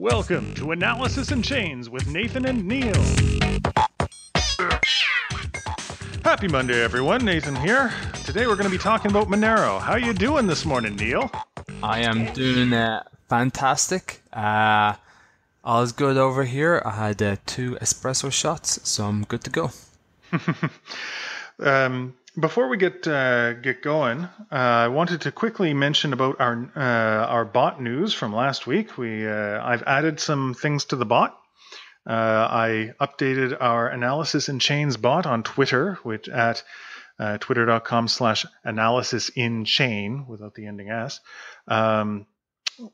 Welcome to Analysis in Chains with Nathan and Neal. Happy Monday, everyone. Nathan here. Today we're going to be talking about Monero. How you doing this morning, Neal? I am doing fantastic. All is good over here. I had 2 espresso shots, so I'm good to go. Before we get going, I wanted to quickly mention about our bot news from last week. I've added some things to the bot. I updated our Analysis in Chains bot on Twitter, which at twitter.com/analysisinchain without the ending S.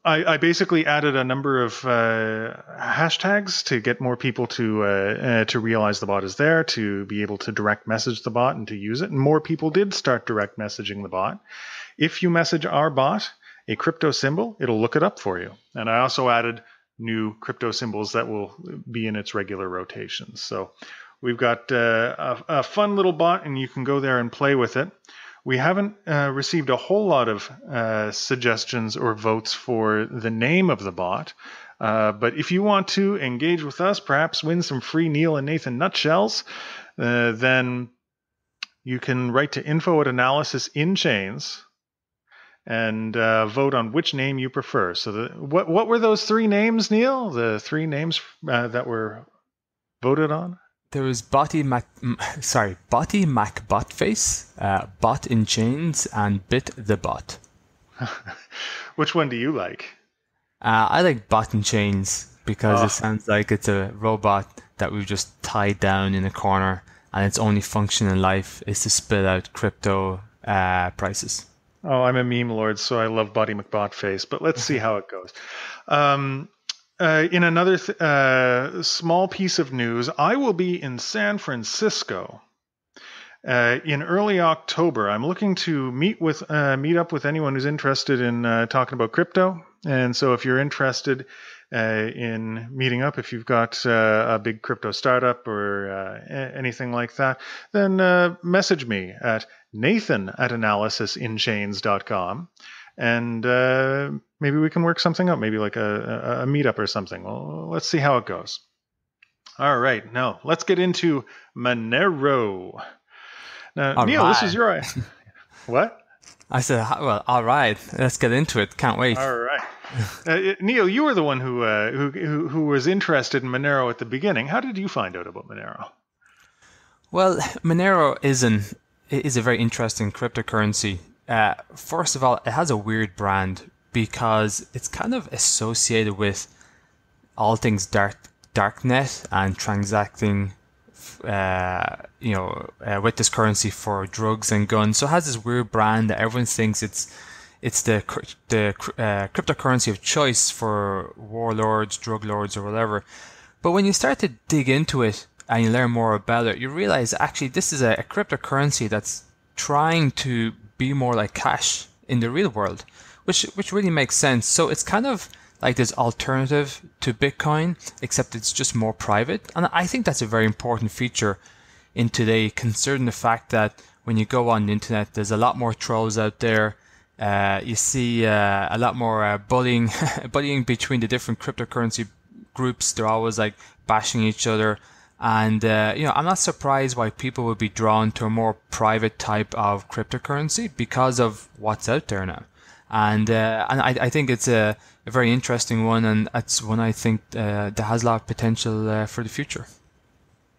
I basically added a number of hashtags to get more people to realize the bot is there, to be able to direct message the bot and to use it. And more people did start direct messaging the bot. If you message our bot a crypto symbol, it'll look it up for you. And I also added new crypto symbols that will be in its regular rotations. So we've got a fun little bot, and you can go there and play with it. We haven't received a whole lot of suggestions or votes for the name of the bot. But if you want to engage with us, perhaps win some free Neal and Nathan nutshells, then you can write to info@analysisinchains and vote on which name you prefer. So what were those 3 names, Neal? The 3 names that were voted on? There was Botty MacBotface, Bot in Chains, and Bit the Bot. Which one do you like? I like Bot in Chains because it sounds like it's a robot that we've just tied down in a corner, and its only function in life is to spit out crypto prices. Oh, I'm a meme lord, so I love Botty McBotface, but let's see how it goes. In another small piece of news, I will be in San Francisco in early October. I'm looking to meet up with anyone who's interested in talking about crypto. And so if you're interested in meeting up, if you've got a big crypto startup or anything like that, then message me at nathan@analysisinchains.com. And maybe we can work something out, maybe like a meetup or something. Well, let's see how it goes. All right, now let's get into Monero. Now, Neal, this is your... What? I said, well, all right, let's get into it. Can't wait. All right. Neal, you were the one who was interested in Monero at the beginning. How did you find out about Monero? Well, Monero is a very interesting cryptocurrency. First of all, it has a weird brand because it's kind of associated with all things darknet and transacting, with this currency for drugs and guns. So it has this weird brand that everyone thinks it's the cryptocurrency of choice for warlords, drug lords, or whatever. But when you start to dig into it and you learn more about it, you realize actually this is a cryptocurrency that's trying to be more like cash in the real world, which really makes sense. So it's kind of like this alternative to Bitcoin, except it's just more private. And I think that's a very important feature in today, considering the fact that when you go on the internet, there's a lot more trolls out there. You see a lot more bullying between the different cryptocurrency groups. They're always like bashing each other. And, I'm not surprised why people would be drawn to a more private type of cryptocurrency because of what's out there now. And I think it's a very interesting one, and it's one I think that has a lot of potential for the future.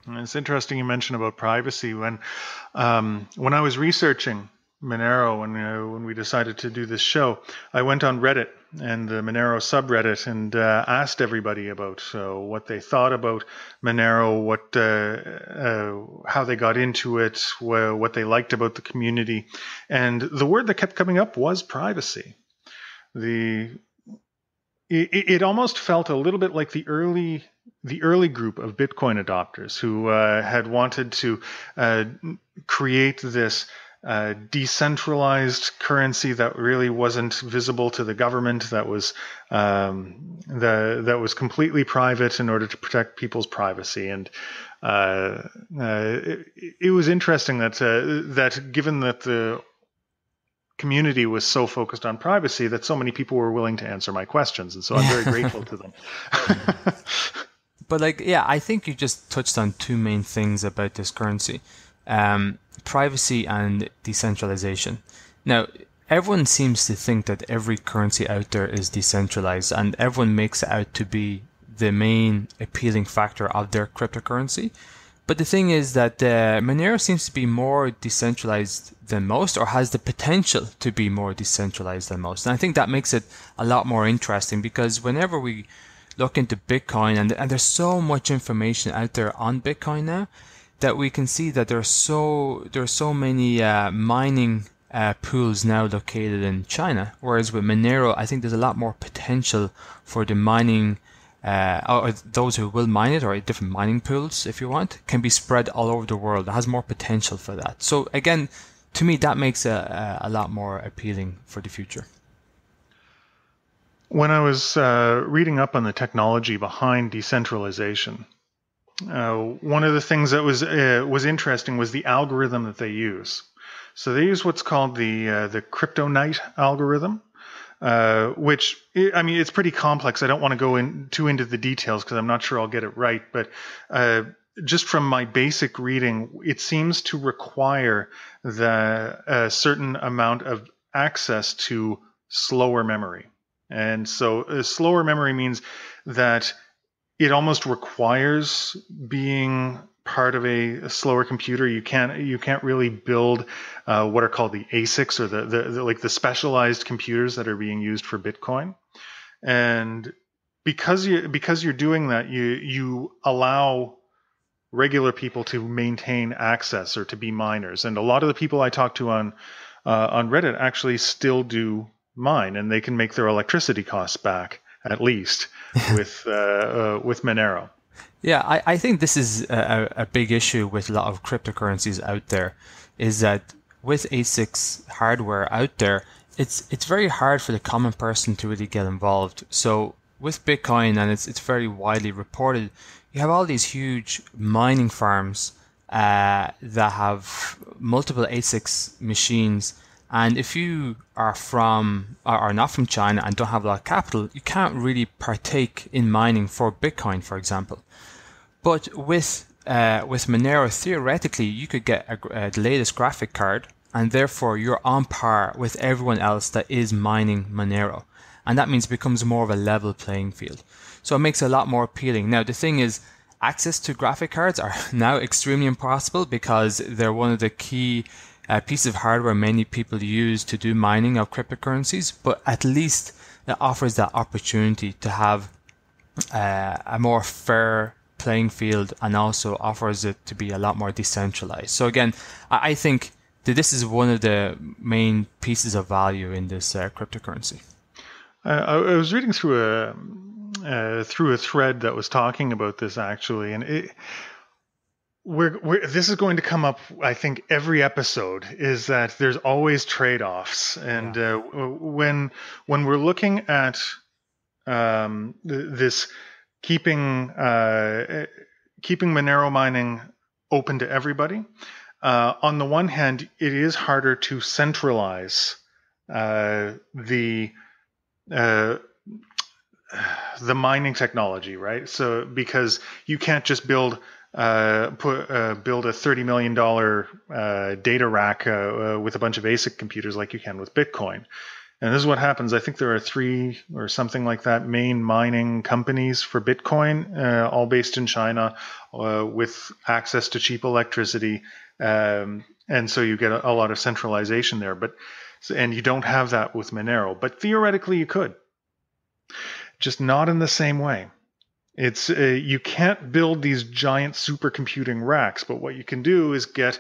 It's interesting you mentioned about privacy. When I was researching Monero, when we decided to do this show, I went on Reddit and the Monero subreddit and asked everybody about what they thought about Monero, how they got into it, what they liked about the community. And the word that kept coming up was privacy. It almost felt a little bit like the early group of Bitcoin adopters who had wanted to create this decentralized currency that really wasn't visible to the government, that was completely private in order to protect people's privacy. And it was interesting that given that the community was so focused on privacy that so many people were willing to answer my questions, and so I'm very grateful to them. But I think you just touched on two main things about this currency, privacy and decentralization. Now, everyone seems to think that every currency out there is decentralized, and everyone makes it out to be the main appealing factor of their cryptocurrency. But the thing is that Monero seems to be more decentralized than most, or has the potential to be more decentralized than most. And I think that makes it a lot more interesting, because whenever we look into Bitcoin, and there's so much information out there on Bitcoin now, that we can see that there are so many mining pools now located in China. Whereas with Monero, I think there's a lot more potential for the mining, or those who will mine it, or different mining pools, if you want, can be spread all over the world. It has more potential for that. So again, to me, that makes a lot more appealing for the future. When I was reading up on the technology behind decentralization, one of the things that was interesting was the algorithm that they use. So they use what's called the kryptonite algorithm, which, I mean, it's pretty complex. I don't want to go too into the details because I'm not sure I'll get it right. But just from my basic reading, it seems to require a certain amount of access to slower memory. And so slower memory means that it almost requires being part of a slower computer. You can't really build what are called the ASICs, or the specialized computers that are being used for Bitcoin. And because you're doing that, you allow regular people to maintain access or to be miners. And a lot of the people I talk to on Reddit actually still do mine, and they can make their electricity costs back, at least with Monero. Yeah, I think this is a big issue with a lot of cryptocurrencies out there, is that with ASICs hardware out there, it's very hard for the common person to really get involved. So with Bitcoin, and it's very widely reported, you have all these huge mining farms that have multiple ASICs machines. And if you are not from China and don't have a lot of capital, you can't really partake in mining for Bitcoin, for example. But with Monero, theoretically, you could get the latest graphic card, and therefore you're on par with everyone else that is mining Monero. And that means it becomes more of a level playing field. So it makes it a lot more appealing. Now, the thing is, access to graphic cards are now extremely impossible, because they're one of the key piece of hardware many people use to do mining of cryptocurrencies, but at least it offers that opportunity to have a more fair playing field, and also offers it to be a lot more decentralized. So again, I think that this is one of the main pieces of value in this cryptocurrency. I was reading through a thread that was talking about this, actually, and this is going to come up, I think, every episode, is that there's always trade-offs. And when we're looking at this keeping Monero mining open to everybody, on the one hand, it is harder to centralize the mining technology, right? So because you can't just build a $30 million data rack with a bunch of ASIC computers like you can with Bitcoin. And this is what happens. I think there are 3 or something like that main mining companies for Bitcoin, all based in China, with access to cheap electricity. And so you get a lot of centralization there. And you don't have that with Monero. But theoretically, you could. Just not in the same way. It's you can't build these giant supercomputing racks, but what you can do is get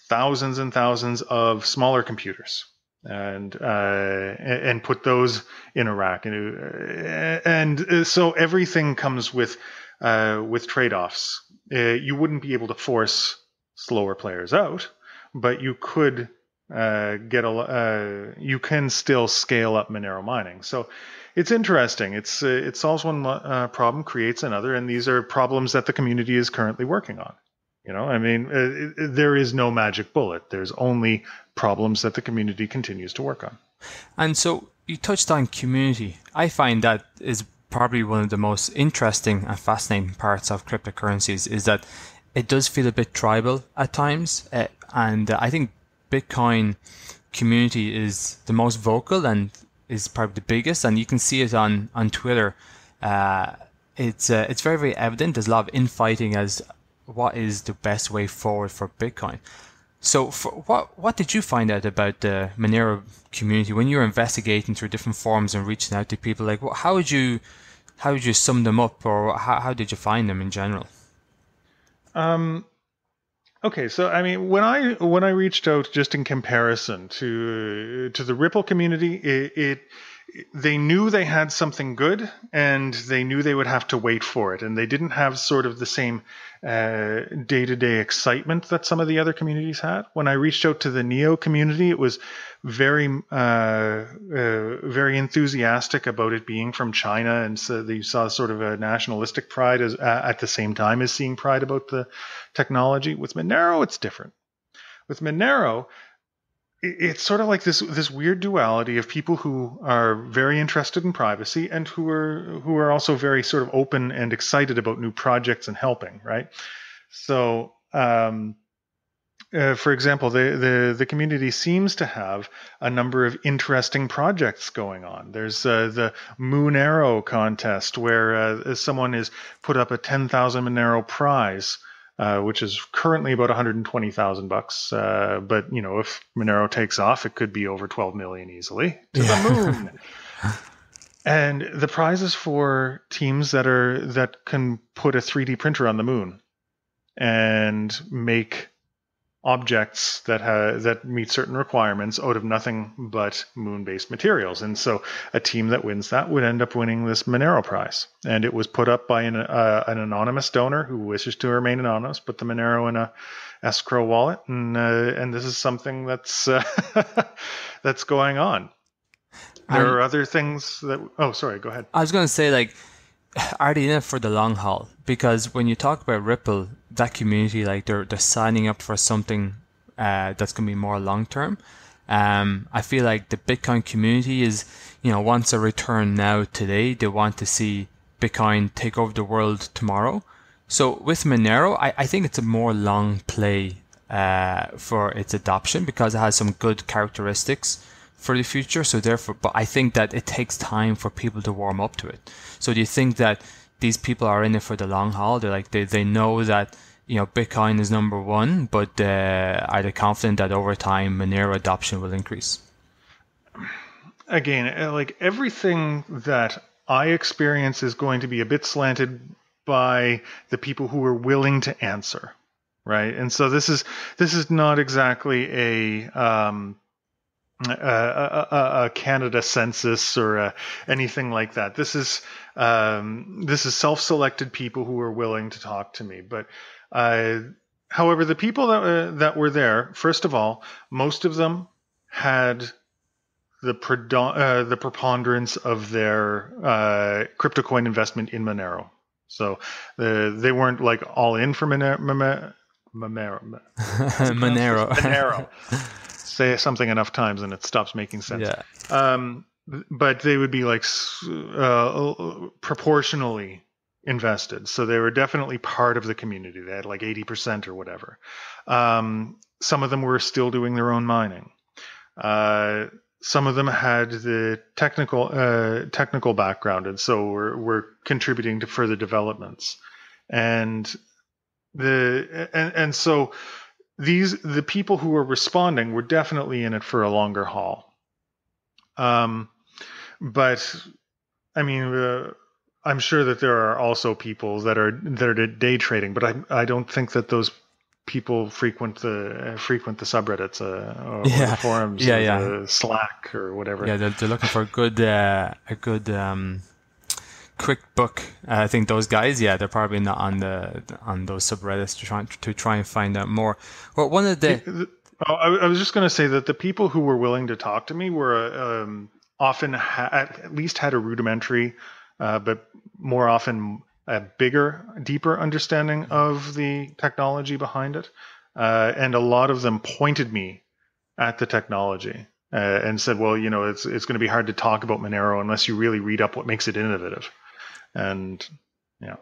thousands and thousands of smaller computers and put those in a rack, and so everything comes with trade-offs. You wouldn't be able to force slower players out, but you could you can still scale up Monero mining. So it's interesting. It solves one problem, creates another, and these are problems that the community is currently working on. I mean, there is no magic bullet. There's only problems that the community continues to work on. And so you touched on community. I find that is probably one of the most interesting and fascinating parts of cryptocurrencies is that it does feel a bit tribal at times. And I think Bitcoin community is the most vocal and is probably the biggest. And you can see it on Twitter. It's very, very evident. There's a lot of infighting as what is the best way forward for Bitcoin. So, what did you find out about the Monero community when you were investigating through different forums and reaching out to people? Like, how would you sum them up, or how did you find them in general? Okay, so I mean, when I reached out, just in comparison to the Ripple community, they knew they had something good, and they knew they would have to wait for it, and they didn't have sort of the same day-to-day excitement that some of the other communities had. When I reached out to the Neo community, it was very very enthusiastic about it being from China, and so you saw sort of a nationalistic pride at the same time as seeing pride about the technology. With Monero, it's different. With Monero, it's sort of like this weird duality of people who are very interested in privacy and who are also very sort of open and excited about new projects and helping, right? So, for example, the community seems to have a number of interesting projects going on. There's the Monero contest where someone has put up a 10,000 Monero prize. Which is currently about $120,000. But if Monero takes off, it could be over 12 million easily to the moon. And the prize is for teams that can put a 3D printer on the moon and make objects that meet certain requirements out of nothing but moon-based materials. And so a team that wins that would end up winning this Monero prize. And it was put up by an anonymous donor who wishes to remain anonymous, put the Monero in a escrow wallet. And this is something that's that's going on. There are other things that... Oh, sorry, go ahead. I was going to say, like, are they in it for the long haul? Because when you talk about Ripple, that community, like they're signing up for something that's going to be more long term. I feel like the Bitcoin community is, wants a return now today. They want to see Bitcoin take over the world tomorrow. So with Monero, I think it's a more long play for its adoption because it has some good characteristics for the future. So therefore, but I think that it takes time for people to warm up to it. So do you think that these people are in it for the long haul? They're like, they know that, Bitcoin is number one, but are they confident that over time Monero adoption will increase? Again, like everything that I experience is going to be a bit slanted by the people who are willing to answer, right? And so this is not exactly a Canada census or anything like that. This is self-selected people who are willing to talk to me. But however, the people that were there, first of all, most of them had the preponderance of their crypto coin investment in Monero. So they weren't like all in for Monero. Monero. Say something enough times and it stops making sense. Yeah. But they would be like proportionally invested. So they were definitely part of the community. They had like 80% or whatever. Some of them were still doing their own mining. Some of them had the technical background, and so were contributing to further developments. And so the people who were responding were definitely in it for a longer haul. But I mean, I'm sure that there are also people that are day trading, but I don't think that those people frequent the subreddits or the forums, or the Slack or whatever. Yeah, they're looking for a good quick book. I think those guys, they're probably not on those subreddits to try and find out more. Well, one of the I was just going to say that the people who were willing to talk to me were often at least had a rudimentary, but more often a bigger, deeper understanding of the technology behind it. And a lot of them pointed me at the technology and said, well, it's going to be hard to talk about Monero unless you really read up what makes it innovative. And yeah.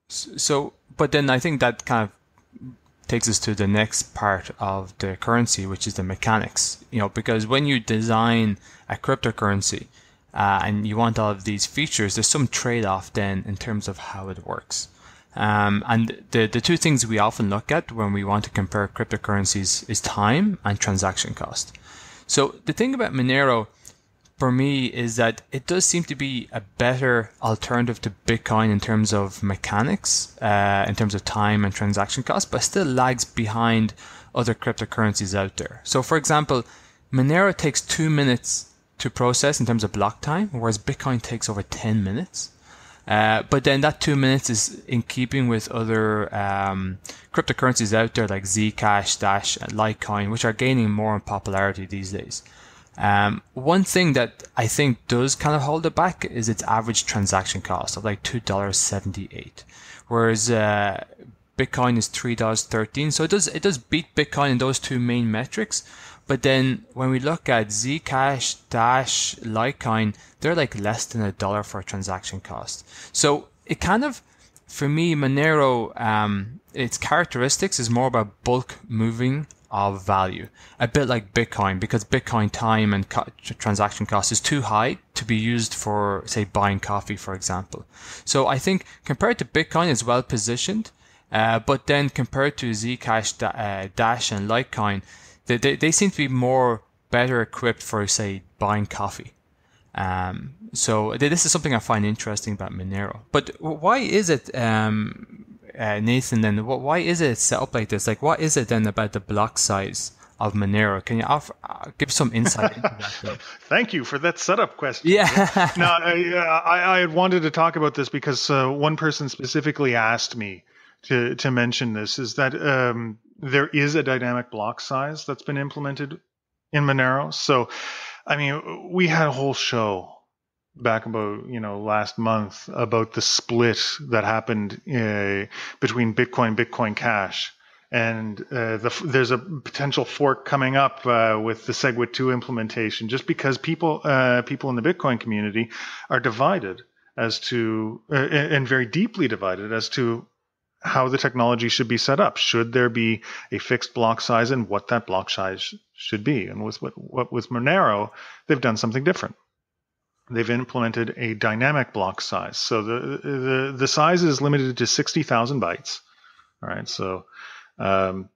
So, but then I think that kind of takes us to the next part of the currency, which is the mechanics. Because when you design a cryptocurrency and you want all of these features, there's some trade-off then in terms of how it works. And the two things we often look at when we want to compare cryptocurrencies is time and transaction cost. So the thing about Monero for me is that it does seem to be a better alternative to Bitcoin in terms of mechanics, in terms of time and transaction cost, but still lags behind other cryptocurrencies out there. So for example, Monero takes 2 minutes to process in terms of block time, whereas Bitcoin takes over 10 minutes. But then that 2 minutes is in keeping with other cryptocurrencies out there like Zcash, Dash, and Litecoin, which are gaining more in popularity these days. One thing that I think does kind of hold it back is its average transaction cost of like $2.78, whereas Bitcoin is $3.13. So it does beat Bitcoin in those two main metrics. But then when we look at Zcash, Dash, Litecoin, they're like less than $1 for a transaction cost. So it kind of, for me, Monero, its characteristics is more about bulk moving of value, a bit like Bitcoin, because Bitcoin time and transaction cost is too high to be used for, say, buying coffee, for example. So I think compared to Bitcoin, it's well positioned, but then compared to Zcash, Dash, and Litecoin, they seem to be more better equipped for, say, buying coffee. So this is something I find interesting about Monero. But why is it, Nathan, then why is it set up like this? Like, what is it then about the block size of Monero? Can you give some insight into that? Thank you for that setup question. Yeah. No, I had wanted to talk about this because one person specifically asked me to mention this, is that there is a dynamic block size that's been implemented in Monero. So, I mean, we had a whole show back about, last month about the split that happened between Bitcoin Cash. And there's a potential fork coming up with the SegWit 2 implementation, just because people in the Bitcoin community are divided as to, and very deeply divided as to how the technology should be set up. Should there be a fixed block size and what that block size should be? And with Monero, they've done something different. They've implemented a dynamic block size. So the size is limited to 60,000 bytes. All right. So, and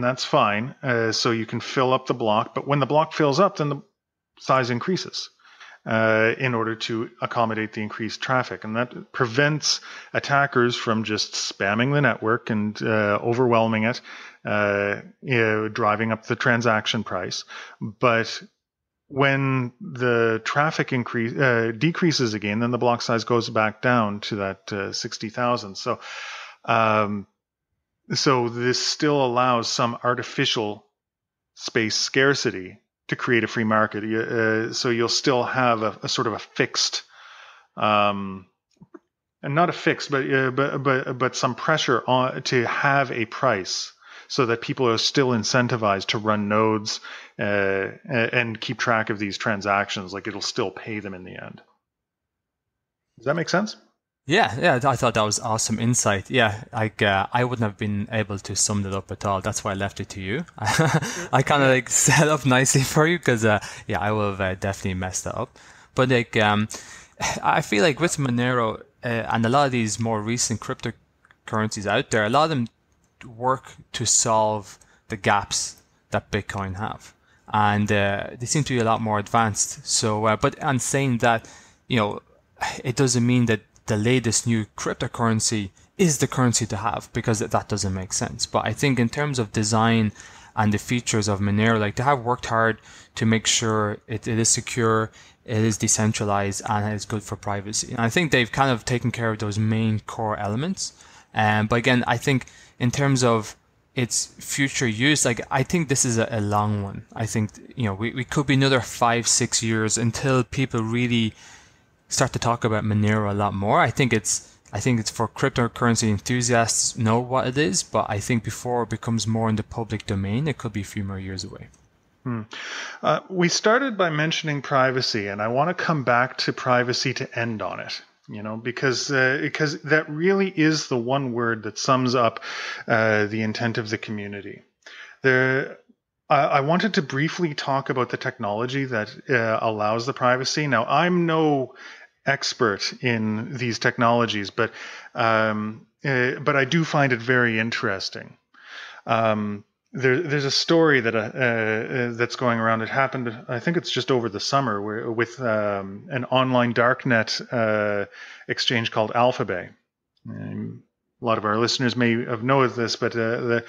that's fine. So you can fill up the block, but when the block fills up, then the size increases in order to accommodate the increased traffic. And that prevents attackers from just spamming the network and overwhelming it, driving up the transaction price. But when the traffic decreases again, then the block size goes back down to that 60,000. So this still allows some artificial space scarcity to create a free market. So you'll still have a sort of a fixed, and not a fixed, but some pressure on to have a price, so that people are still incentivized to run nodes and keep track of these transactions. Like, it'll still pay them in the end. Does that make sense? Yeah, I thought that was awesome insight. Yeah, I wouldn't have been able to sum it up at all. That's why I left it to you. I kind of like set up nicely for you because I would have definitely messed that up. But like, I feel like with Monero and a lot of these more recent cryptocurrencies out there, a lot of them work to solve the gaps that Bitcoin have, and they seem to be a lot more advanced. So, but on saying that, it doesn't mean that the latest new cryptocurrency is the currency to have, because that doesn't make sense. But I think in terms of design and the features of Monero, like, they have worked hard to make sure it is secure, it is decentralized, and it is good for privacy. And I think they've kind of taken care of those main core elements. But again, I think in terms of its future use, like, I think this is a long one. I think, we could be another 5-6 years until people really start to talk about Monero a lot more. I think it's for cryptocurrency enthusiasts know what it is, but I think before it becomes more in the public domain, it could be a few more years away. We started by mentioning privacy, and I want to come back to privacy to end on it. Because that really is the one word that sums up the intent of the community. I wanted to briefly talk about the technology that allows the privacy. Now, I'm no expert in these technologies, but I do find it very interesting. There's a story that that's going around. It happened, I think it's just over the summer, with an online darknet exchange called Alphabay. A lot of our listeners may have known this, but the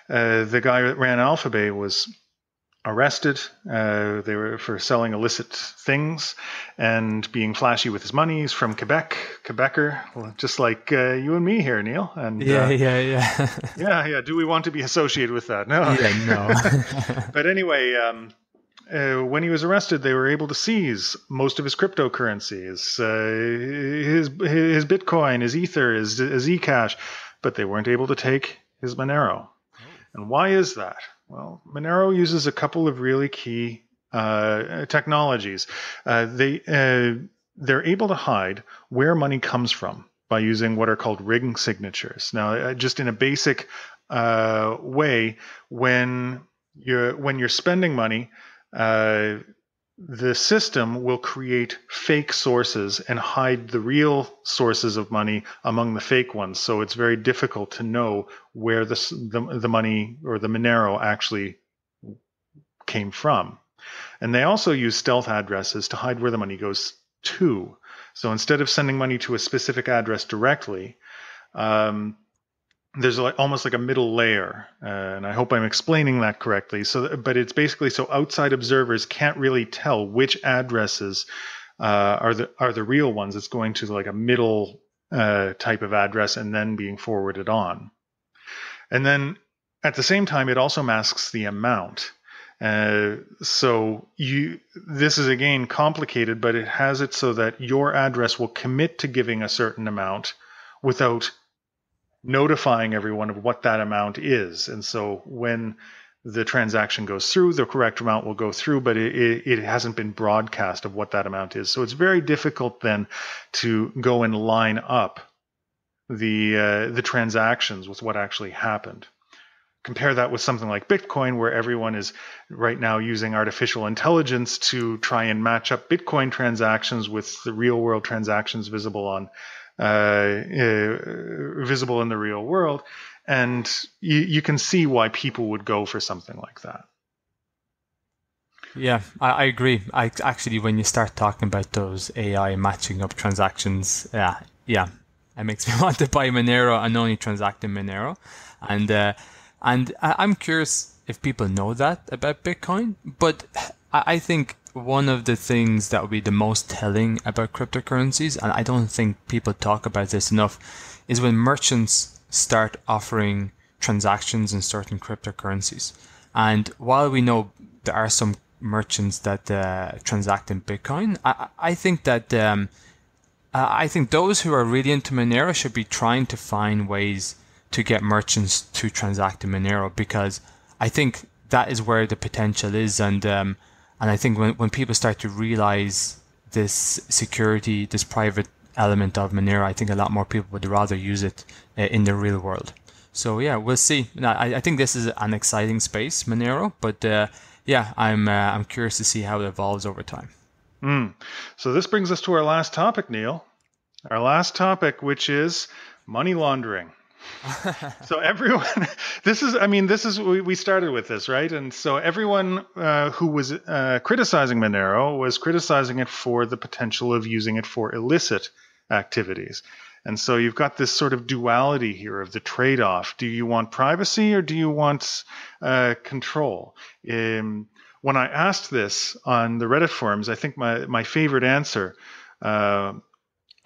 guy that ran Alphabay was arrested. They were for selling illicit things and being flashy with his money. He's from Quebecer, just like you and me here, Neil. And Yeah. yeah. Do we want to be associated with that? No. Yeah, no. But anyway, when he was arrested, they were able to seize most of his cryptocurrencies, his Bitcoin, his Ether, his Zcash, but they weren't able to take his Monero. And why is that? Well, Monero uses a couple of really key technologies. They're able to hide where money comes from by using what are called ring signatures. Now, just in a basic way, when you're spending money, the system will create fake sources and hide the real sources of money among the fake ones. So it's very difficult to know where the money or the Monero actually came from. And they also use stealth addresses to hide where the money goes to. So instead of sending money to a specific address directly, there's almost like a middle layer, and I hope I'm explaining that correctly. But it's basically so outside observers can't really tell which addresses are the real ones. It's going to like a middle type of address and then being forwarded on. And then at the same time, it also masks the amount. So this is again complicated, but it has it so that your address will commit to giving a certain amount without notifying everyone of what that amount is. And so when the transaction goes through, the correct amount will go through, but it hasn't been broadcast of what that amount is. So it's very difficult then to go and line up the transactions with what actually happened. Compare that with something like Bitcoin, where everyone is right now using artificial intelligence to try and match up Bitcoin transactions with the real world transactions visible in the real world. And you can see why people would go for something like that. Yeah, I agree. Actually, when you start talking about those AI matching up transactions, yeah, it makes me want to buy Monero and only transact in Monero. And I'm curious if people know that about Bitcoin, but I think one of the things that would be the most telling about cryptocurrencies, and I don't think people talk about this enough, is when merchants start offering transactions in certain cryptocurrencies. And while we know there are some merchants that transact in Bitcoin, I think that I think those who are really into Monero should be trying to find ways to get merchants to transact in Monero, because I think that is where the potential is. And I think when people start to realize this security, this private element of Monero, I think a lot more people would rather use it in the real world. So yeah, we'll see. Now, I think this is an exciting space, Monero, but yeah, I'm curious to see how it evolves over time. So this brings us to our last topic, Neil. Our last topic, which is money laundering. So everyone, we started with this, right? And so everyone who was criticizing Monero was criticizing it for the potential of using it for illicit activities. And so you've got this sort of duality here of the trade-off. Do you want privacy or do you want control? When I asked this on the Reddit forums, I think my favorite answer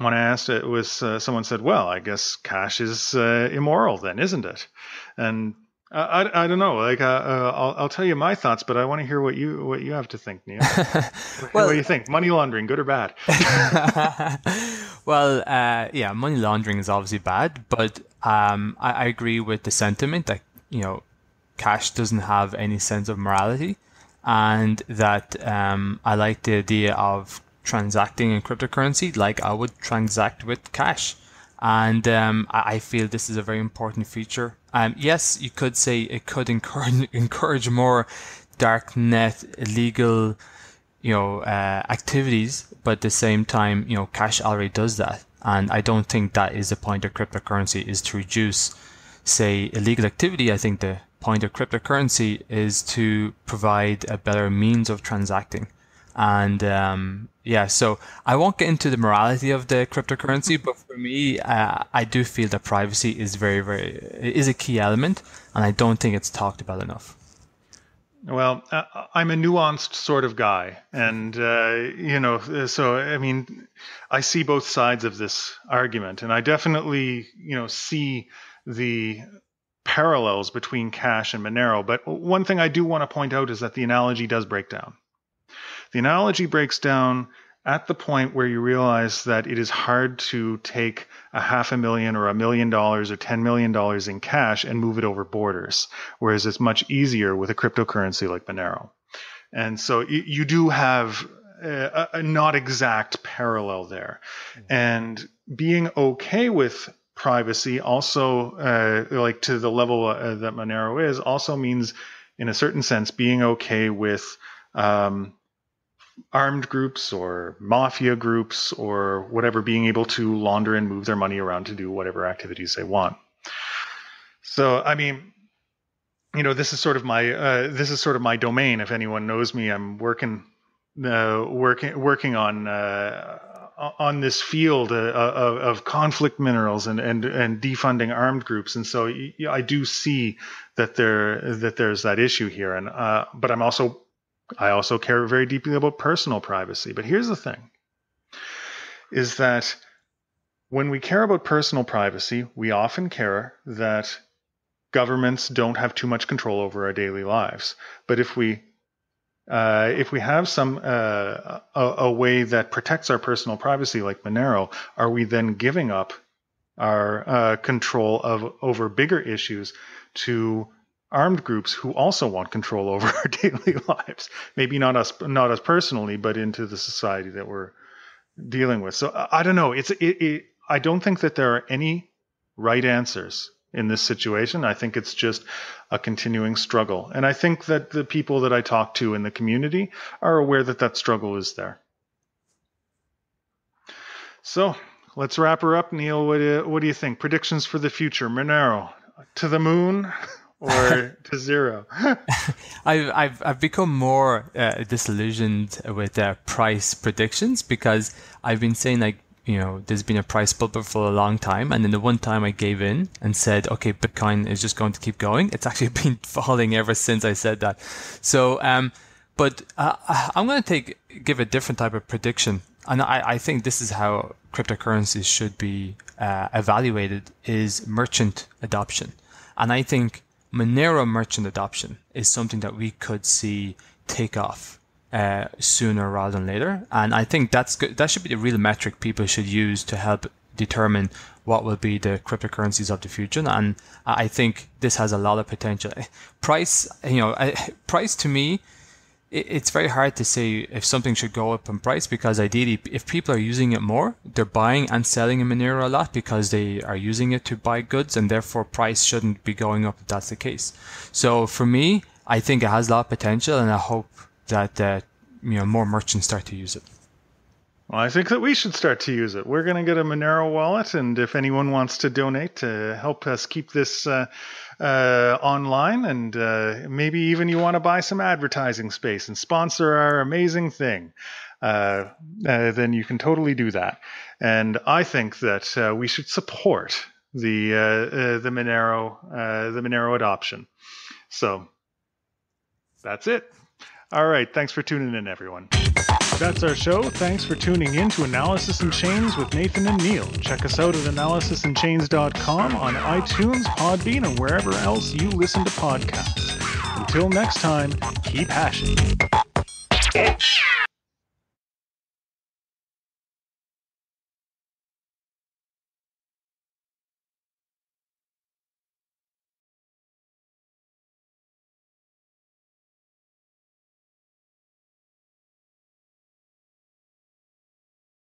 when I asked it was someone said, well, I guess cash is immoral then, isn't it? And I don't know. Like I'll tell you my thoughts, but I want to hear what you have to think, Neil. What do Well, you think? Money laundering, good or bad? well, yeah, money laundering is obviously bad, but I agree with the sentiment that, cash doesn't have any sense of morality, and that I like the idea of transacting in cryptocurrency like I would transact with cash. And I feel this is a very important feature. Yes, you could say it could encourage more dark net illegal activities, but at the same time, cash already does that. And I don't think that is the point of cryptocurrency, is to reduce, say, illegal activity. I think the point of cryptocurrency is to provide a better means of transacting. And yeah, so I won't get into the morality of the cryptocurrency, but for me, I do feel that privacy is is a key element, and I don't think it's talked about enough. Well, I'm a nuanced sort of guy, and so I mean, I see both sides of this argument, and I definitely, see the parallels between Cash and Monero. But one thing I do want to point out is that the analogy does break down. The analogy breaks down at the point where you realize that it is hard to take $500,000 or $1 million or $10 million in cash and move it over borders, whereas it's much easier with a cryptocurrency like Monero. And so you do have a not exact parallel there. And being okay with privacy also, like to the level that Monero is, also means, in a certain sense, being okay with armed groups or mafia groups or whatever being able to launder and move their money around to do whatever activities they want. So, I mean, this is sort of my domain. If anyone knows me, I'm working on this field of conflict minerals and defunding armed groups, and so I do see that there's that issue here, and but I also care very deeply about personal privacy. But here's the thing, is that when we care about personal privacy, we often care that governments don't have too much control over our daily lives. But if we have some a way that protects our personal privacy, like Monero, are we then giving up our control over bigger issues to armed groups who also want control over our daily lives? Maybe not us personally, but into the society that we're dealing with. So I don't know. I don't think that there are any right answers in this situation. I think it's just a continuing struggle. And I think that the people that I talk to in the community are aware that that struggle is there. So let's wrap her up. Neil, what do you think? Predictions for the future? Monero, to the moon or to zero? I've become more disillusioned with price predictions, because I've been saying, like, there's been a price bubble for a long time, and then the one time I gave in and said, okay, Bitcoin is just going to keep going, it's actually been falling ever since I said that. So, but I'm going to give a different type of prediction, and I think this is how cryptocurrencies should be evaluated, is merchant adoption. And I think Monero merchant adoption is something that we could see take off sooner rather than later. And I think that's good. That should be the real metric people should use to help determine what will be the cryptocurrencies of the future. And I think this has a lot of potential. Price to me, it's very hard to say if something should go up in price, because ideally, if people are using it more, they're buying and selling in Monero a lot because they are using it to buy goods, and therefore price shouldn't be going up if that's the case. So for me, I think it has a lot of potential, and I hope that more merchants start to use it. Well, I think that we should start to use it. We're going to get a Monero wallet, and if anyone wants to donate to help us keep this online, and maybe even you want to buy some advertising space and sponsor our amazing thing, then you can totally do that. And I think that we should support the Monero adoption. So that's it. All right. Thanks for tuning in, everyone. That's our show. Thanks for tuning in to Analysis in Chains with Nathan and Neal. Check us out at analysisinchains.com, on iTunes, Podbean, and wherever else you listen to podcasts. Until next time, keep hashing.